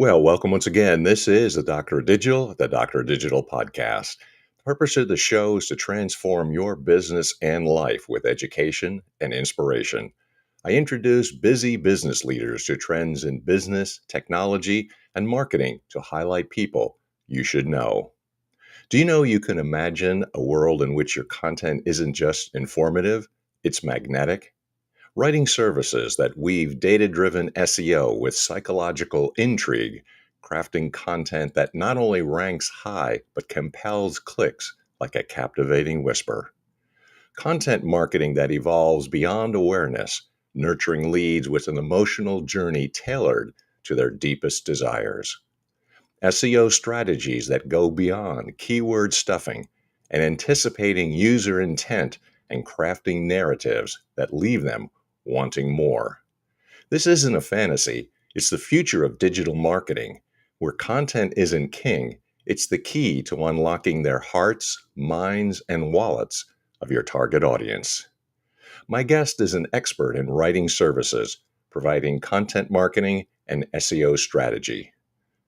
Well, welcome once again. This is the Doctor of Digital podcast. The purpose of the show is to transform your business and life with education and inspiration. I introduce busy business leaders to trends in business, technology, and marketing to highlight people you should know. Do you know you can imagine a world in which your content isn't just informative, it's magnetic? Writing services that weave data driven SEO with psychological intrigue, crafting content that not only ranks high but compels clicks like a captivating whisper. Content marketing that evolves beyond awareness, nurturing leads with an emotional journey tailored to their deepest desires. SEO strategies that go beyond keyword stuffing and anticipating user intent and crafting narratives that leave them wanting more. This isn't a fantasy, it's the future of digital marketing, where content isn't king, it's the key to unlocking their hearts, minds, and wallets of your target audience. My guest is an expert in writing services, providing content marketing and SEO strategy.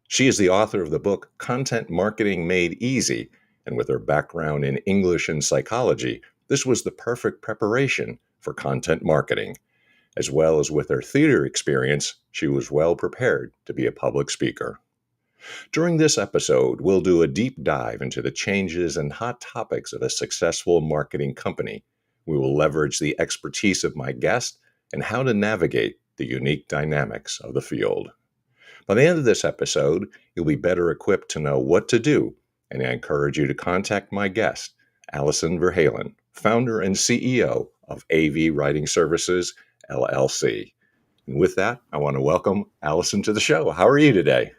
She is the author of the book Content Marketing Made Easy, and with her background in English and psychology, this was the perfect preparation for content marketing. As well as with her theater experience, she was well prepared to be a public speaker. During this episode, we'll do a deep dive into the changes and hot topics of a successful marketing company. We will leverage the expertise of my guest and how to navigate the unique dynamics of the field. By the end of this episode, you'll be better equipped to know what to do, and I encourage you to contact my guest, Alison Ver Halen, founder and CEO of AV Writing Services, LLC. And with that, I want to welcome Alison to the show. How are you today?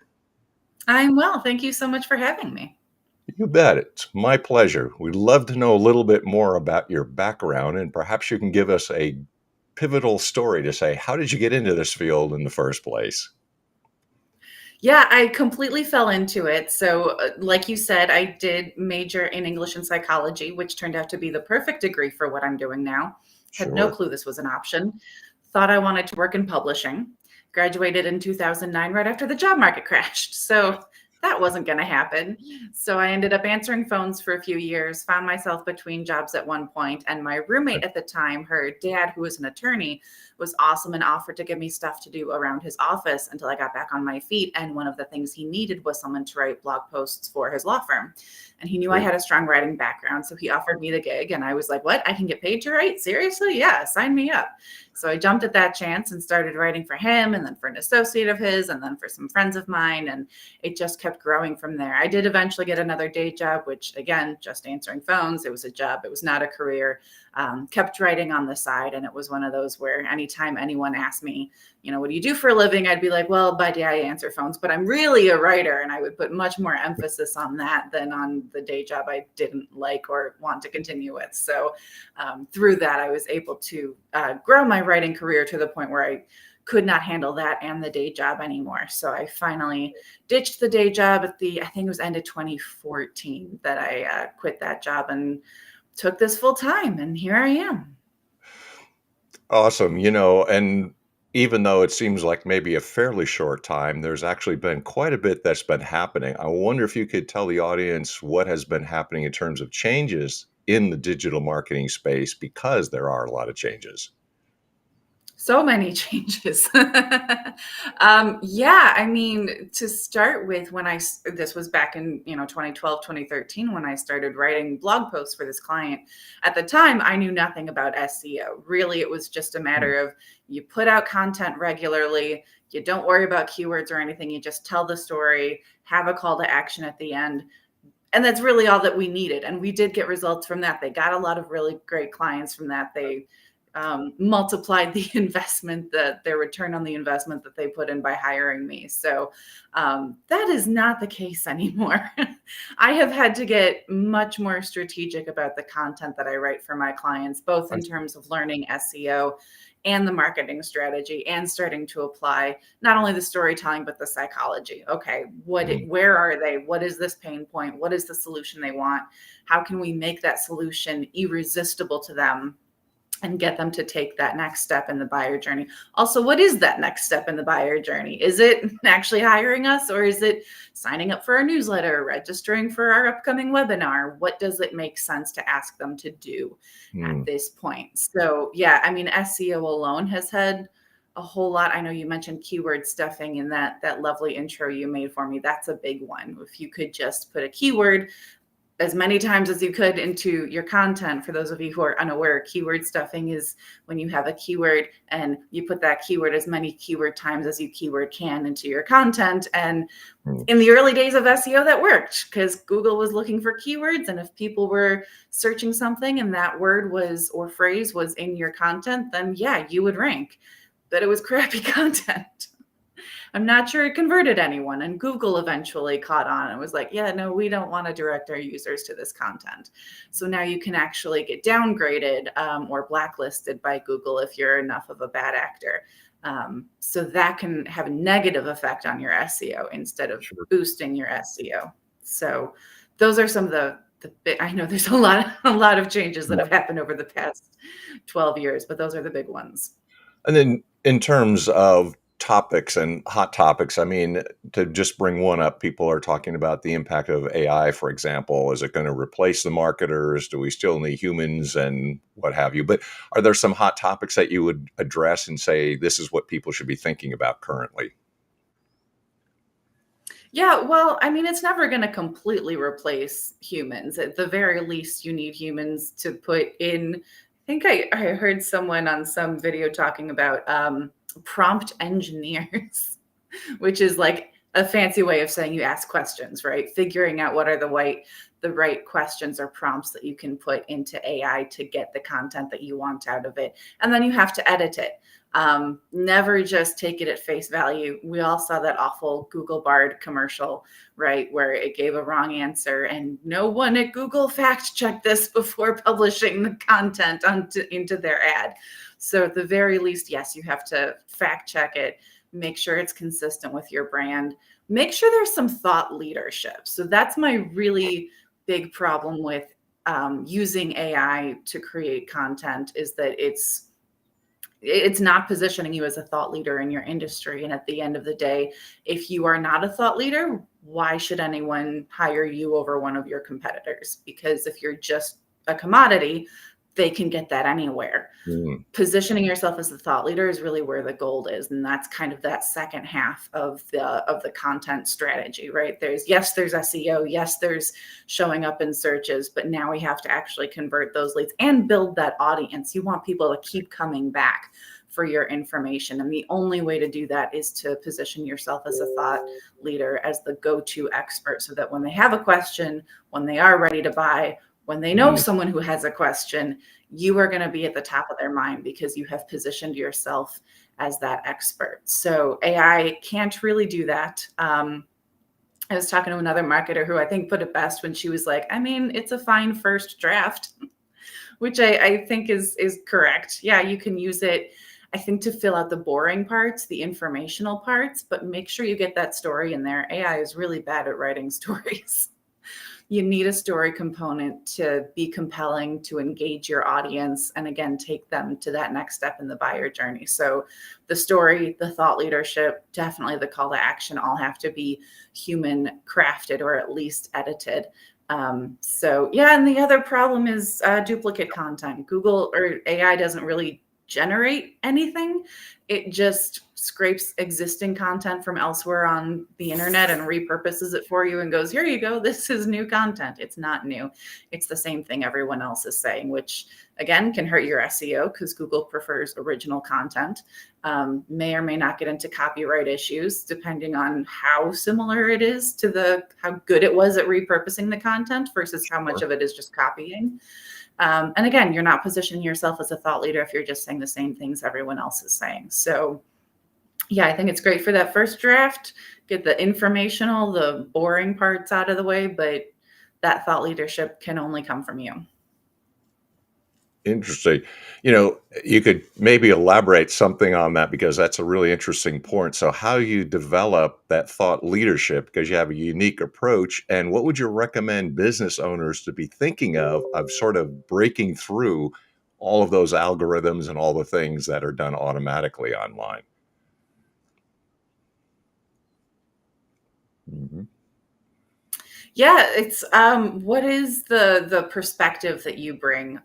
I'm well. Thank you so much for having me. You bet. It's my pleasure. We'd love to know a little bit more about your background, and perhaps you can give us a pivotal story to say, how did you get into this field in the first place? Yeah, I completely fell into it. So, like you said, I did major in English and psychology, which turned out to be the perfect degree for what I'm doing now. Had no Sure. clue this was an option. Thought I wanted to work in publishing. Graduated in 2009, right after the job market crashed. So, that wasn't going to happen. So, I ended up answering phones for a few years, found myself between jobs at one point, and my roommate at the time, her dad, who was an attorney, was awesome and offered to give me stuff to do around his office until I got back on my feet. And one of the things he needed was someone to write blog posts for his law firm. And he knew I Great. had a strong writing background. So he offered me the gig. And I was like, what? I can get paid to write? Seriously? Yeah, sign me up. So I jumped at that chance and started writing for him and then for an associate of his and then for some friends of mine. And it just kept growing from there. I did eventually get another day job, which again, just answering phones. It was a job. It was not a career. Kept writing on the side. And it was one of those where anytime anyone asked me, what do you do for a living? I'd be like, well, by day I answer phones, but I'm really a writer. And I would put much more emphasis on that than on the day job I didn't like or want to continue with. So through that, I was able to grow my writing career to the point where I could not handle that and the day job anymore. So I finally ditched the day job I think it was end of 2014 that I quit that job and took this full time. And here I am. Awesome. And even though it seems like maybe a fairly short time, there's actually been quite a bit that's been happening. I wonder if you could tell the audience what has been happening in terms of changes in the digital marketing space because there are a lot of changes. So many changes. Yeah, I mean, to start with, this was back in, 2012, 2013, when I started writing blog posts for this client. At the time, I knew nothing about SEO. Really, it was just a Hmm. matter of you put out content regularly, you don't worry about keywords or anything, you just tell the story, have a call to action at the end. And that's really all that we needed. And we did get results from that. They got a lot of really great clients from that. They multiplied the investment, their return on the investment that they put in by hiring me. So that is not the case anymore. I have had to get much more strategic about the content that I write for my clients, both I in terms of learning SEO and the marketing strategy and starting to apply not only the storytelling, but the psychology. Okay, mm, where are they? What is this pain point? What is the solution they want? How can we make that solution irresistible to them? and get them to take that next step in the buyer journey. Also, what is that next step in the buyer journey? Is it actually hiring us, or is it signing up for our newsletter, registering for our upcoming webinar? What does it make sense to ask them to do at Hmm. this point? So, yeah, I mean, SEO alone has had a whole lot. I know you mentioned keyword stuffing in that lovely intro you made for me. That's a big one. If you could just put a keyword as many times as you could into your content. For those of you who are unaware, keyword stuffing is when you have a keyword and you put that keyword as many keyword times as you keyword can into your content. And Hmm. in the early days of SEO, that worked because Google was looking for keywords. And if people were searching something and that word was or phrase was in your content, then yeah, you would rank. But it was crappy content. I'm not sure it converted anyone. And Google eventually caught on and was like, yeah, no, we don't want to direct our users to this content. So now you can actually get downgraded or blacklisted by Google if you're enough of a bad actor. So that can have a negative effect on your SEO instead of Sure. boosting your SEO. So those are some of the I know there's a lot of changes that Yeah. have happened over the past 12 years, but those are the big ones. And then in terms of topics and hot topics, I mean, to just bring one up, people are talking about the impact of AI, for example. Is it going to replace the marketers? Do we still need humans and what have you? But are there some hot topics that you would address and say this is what people should be thinking about currently? Yeah, well, I mean, it's never going to completely replace humans. At the very least, you need humans to put in. I think I heard someone on some video talking about prompt engineers, which is like a fancy way of saying you ask questions, right? Figuring out what are the right questions or prompts that you can put into AI to get the content that you want out of it. And then you have to edit it. Never just take it at face value. We all saw that awful Google Bard commercial, right, where it gave a wrong answer, and no one at Google fact checked this before publishing the content into their ad. So at the very least, yes, you have to fact check it, make sure it's consistent with your brand, make sure there's some thought leadership. So that's my really big problem with using AI to create content, is that it's not positioning you as a thought leader in your industry. And at the end of the day, if you are not a thought leader, why should anyone hire you over one of your competitors? Because if you're just a commodity, they can get that anywhere. Mm. Positioning yourself as a thought leader is really where the gold is, and that's kind of that second half of the content strategy, right? There's SEO, yes, there's showing up in searches, but now we have to actually convert those leads and build that audience. You want people to keep coming back for your information, and the only way to do that is to position yourself as a thought leader, as the go-to expert, so that when they have a question, when they are ready to buy, when they know Mm. someone who has a question, you are going to be at the top of their mind because you have positioned yourself as that expert. So AI can't really do that. I was talking to another marketer who I think put it best when she was like, I mean, it's a fine first draft, which I think is correct. Yeah, you can use it, I think, to fill out the boring parts, the informational parts, but make sure you get that story in there. AI is really bad at writing stories. You need a story component to be compelling, to engage your audience, and again, take them to that next step in the buyer journey. So the story, the thought leadership, definitely the call to action all have to be human crafted or at least edited. So yeah, and the other problem is duplicate content. Google or AI doesn't really generate anything. It just scrapes existing content from elsewhere on the internet and repurposes it for you and goes, here you go, this is new content. It's not new. It's the same thing everyone else is saying, which again can hurt your SEO because Google prefers original content. May or may not get into copyright issues depending on how similar it is to how good it was at repurposing the content versus how much Sure. of it is just copying. And again, you're not positioning yourself as a thought leader if you're just saying the same things everyone else is saying. So yeah, I think it's great for that first draft, get the informational, the boring parts out of the way, but that thought leadership can only come from you. Interesting. You could maybe elaborate something on that because that's a really interesting point. So, how you develop that thought leadership because you have a unique approach, and what would you recommend business owners to be thinking of sort of breaking through all of those algorithms and all the things that are done automatically online. Mhm. Yeah, it's what is the perspective that you bring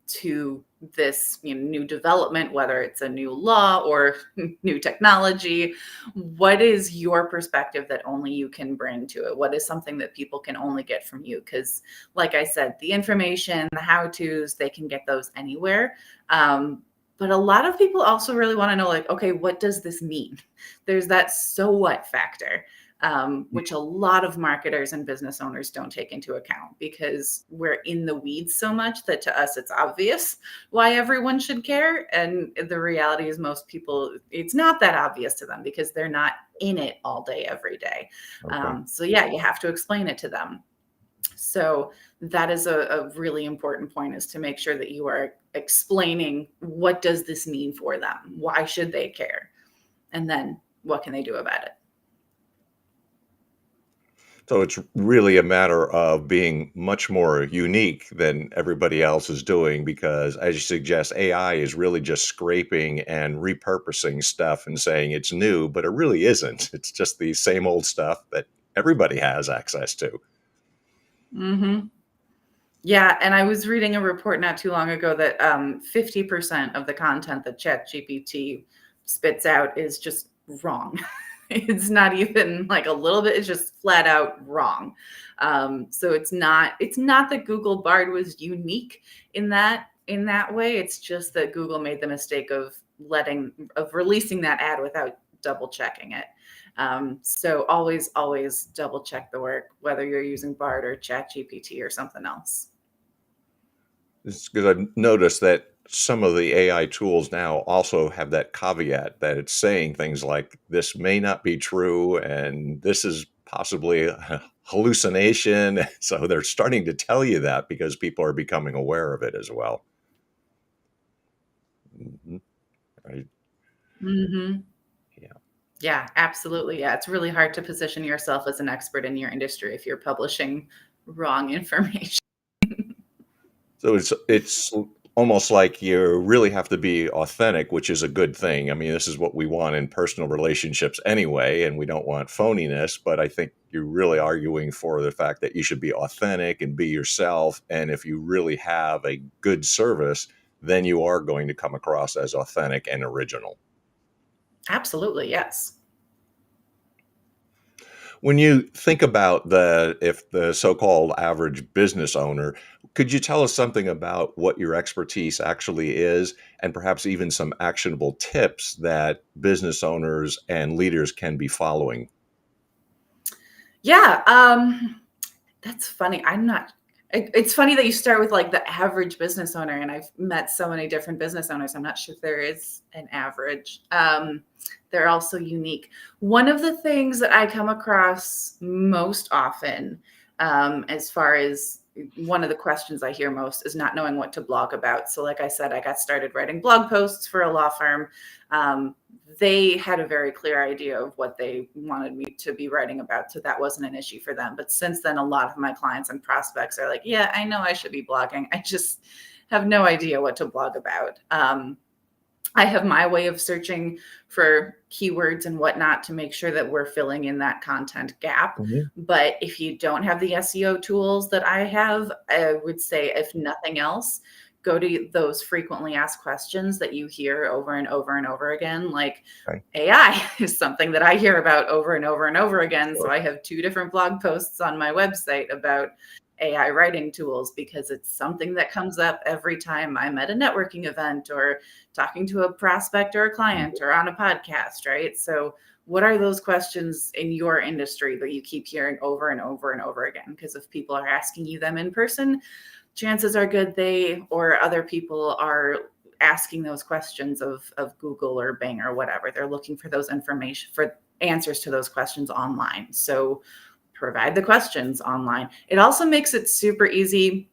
to this, new development, whether it's a new law or new technology? What is your perspective that only you can bring to it? What is something that people can only get from you? Because, like I said, the information, the how-tos, they can get those anywhere. But a lot of people also really want to know, like, okay, what does this mean? There's that so what factor, which a lot of marketers and business owners don't take into account because we're in the weeds so much that to us it's obvious why everyone should care. And the reality is, most people, it's not that obvious to them because they're not in it all day, every day. Okay. So, yeah, you have to explain it to them. So, that is a really important point, is to make sure that you are explaining what does this mean for them? Why should they care? And then what can they do about it? So it's really a matter of being much more unique than everybody else is doing because, as you suggest, AI is really just scraping and repurposing stuff and saying it's new, but it really isn't. It's just the same old stuff that everybody has access to. Hmm. Yeah, and I was reading a report not too long ago that 50% of the content that ChatGPT spits out is just wrong. It's not even like a little bit, it's just flat out wrong. So it's not that Google Bard was unique in that way. It's just that Google made the mistake of releasing that ad without double checking it. So always double check the work, whether you're using Bard or ChatGPT or something else. It's because I've noticed that some of the AI tools now also have that caveat that it's saying things like, this may not be true, and this is possibly a hallucination. So they're starting to tell you that because people are becoming aware of it as well. Mhm. Right. Hmm. Yeah. Yeah, absolutely. Yeah, it's really hard to position yourself as an expert in your industry if you're publishing wrong information. So it's almost like you really have to be authentic, which is a good thing. I mean, this is what we want in personal relationships anyway, and we don't want phoniness, but I think you're really arguing for the fact that you should be authentic and be yourself. And if you really have a good service, then you are going to come across as authentic and original. Absolutely, yes. When you think about the so-called average business owner, could you tell us something about what your expertise actually is and perhaps even some actionable tips that business owners and leaders can be following? Yeah, that's funny. It's funny that you start with like the average business owner, and I've met so many different business owners. I'm not sure if there is an average. They're also unique. One of the things that I come across most often, as far as one of the questions I hear most, is not knowing what to blog about. So, like I said, I got started writing blog posts for a law firm. Um, they had a very clear idea of what they wanted me to be writing about, so that wasn't an issue for them. But since then, a lot of my clients and prospects are like, yeah, I know I should be blogging, I just have no idea what to blog about. I have my way of searching for keywords and whatnot to make sure that we're filling in that content gap. Mhm. But if you don't have the SEO tools that I have, I would say, if nothing else, go to those frequently asked questions that you hear over and over and over again. Like, Okay. AI is something that I hear about over and over and over again. So Sure. I have two different blog posts on my website about AI writing tools because it's something that comes up every time I'm at a networking event or talking to a prospect or a client Mhm. or on a podcast, right? So, what are those questions in your industry that you keep hearing over and over and over again? Because if people are asking you them in person, chances are good they or other people are asking those questions of Google or Bing or whatever. They're looking for those information for answers to those questions online. So, provide the questions online. It also makes it super easy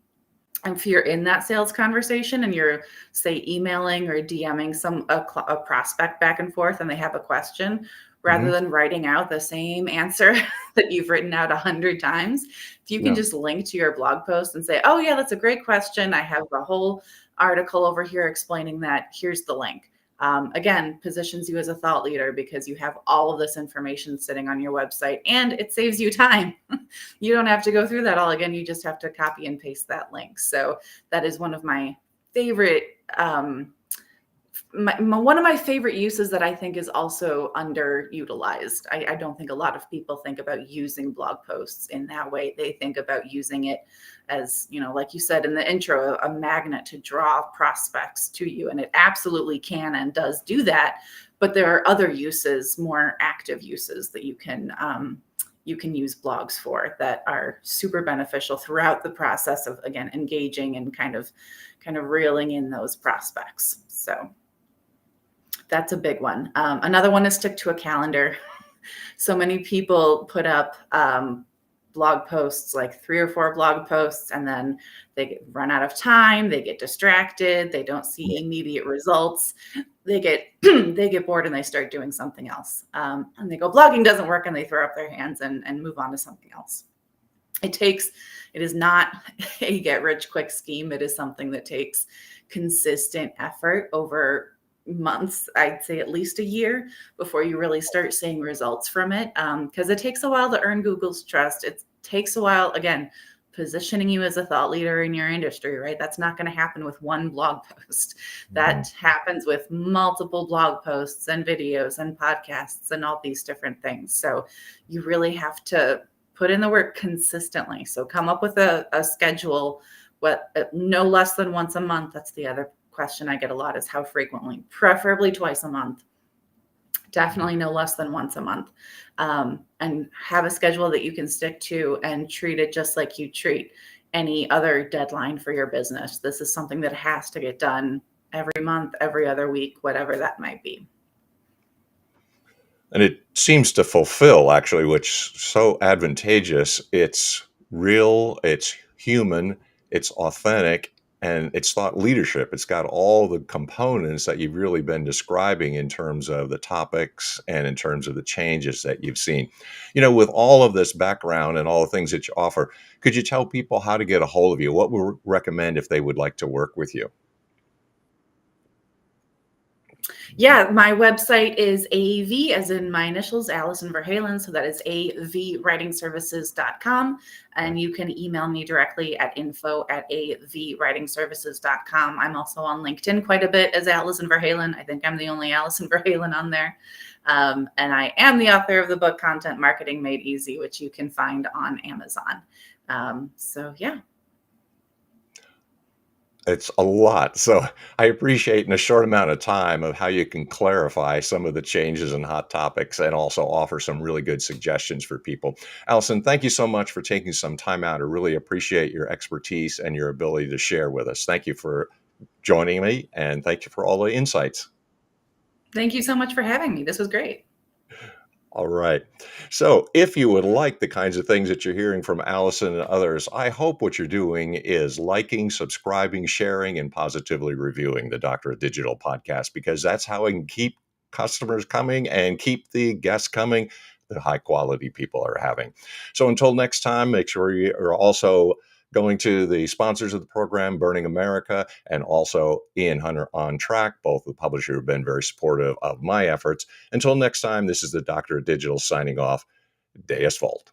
if you're in that sales conversation and you're, say, emailing or DMing a prospect back and forth and they have a question. rather Hmm. than writing out the same answer that you've written out 100 times. If you can Yeah. just link to your blog post and say, oh, yeah, that's a great question. I have a whole article over here explaining that. Here's the link. Again, positions you as a thought leader because you have all of this information sitting on your website and it saves you time. You don't have to go through that all again. You just have to copy and paste that link. So that is one of my favorite one of my favorite uses that I think is also underutilized. I don't think a lot of people think about using blog posts in that way. They think about using it as, like you said in the intro, a magnet to draw prospects to you. And it absolutely can and does do that. But there are other uses, more active uses that you can use blogs for that are super beneficial throughout the process of, again, engaging and kind of reeling in those prospects. So that's a big one. Another one is stick to a calendar. So many people put up blog posts, like 3 or 4 blog posts, and then they run out of time. They get distracted. They don't see immediate results. They get they get bored and they start doing something else. And they go, blogging doesn't work, and they throw up their hands and move on to something else. It is not a get rich quick scheme. It is something that takes consistent effort over months, I'd say at least a year, before you really start seeing results from it. Because it takes a while to earn Google's trust. It takes a while, again, positioning you as a thought leader in your industry, right? That's not going to happen with one blog post. That happens with multiple blog posts and videos and podcasts and all these different things. So you really have to put in the work consistently. So come up with a schedule, no less than once a month. That's the other question I get a lot, is how frequently, preferably twice a month, definitely no less than once a month, and have a schedule that you can stick to and treat it just like you treat any other deadline for your business. This is something that has to get done every month, every other week, whatever that might be. And it seems to fulfill, actually, which is so advantageous. It's real, it's human, it's authentic, and it's thought leadership. It's got all the components that you've really been describing in terms of the topics and in terms of the changes that you've seen. With all of this background and all the things that you offer, could you tell people how to get a hold of you? What would you recommend if they would like to work with you? Yeah, my website is AV, as in my initials, Alison Ver Halen. So that is avwritingservices.com. And you can email me directly at info@avwritingservices.com. I'm also on LinkedIn quite a bit as Alison Ver Halen. I think I'm the only Alison Ver Halen on there. And I am the author of the book Content Marketing Made Easy, which you can find on Amazon. So yeah. It's a lot. So I appreciate in a short amount of time of how you can clarify some of the changes and hot topics and also offer some really good suggestions for people. Allison, thank you so much for taking some time out. I really appreciate your expertise and your ability to share with us. Thank you for joining me, and thank you for all the insights. Thank you so much for having me. This was great. All right. So, if you would like the kinds of things that you're hearing from Allison and others, I hope what you're doing is liking, subscribing, sharing, and positively reviewing the Doctor of Digital podcast, because that's how we can keep customers coming and keep the guests coming, the high quality people are having. So, until next time, make sure you are also going to the sponsors of the program, Burning America, and also Ian Hunter on Track, both the publishers who have been very supportive of my efforts. Until next time, this is the Doctor of Digital signing off. Deus Volt.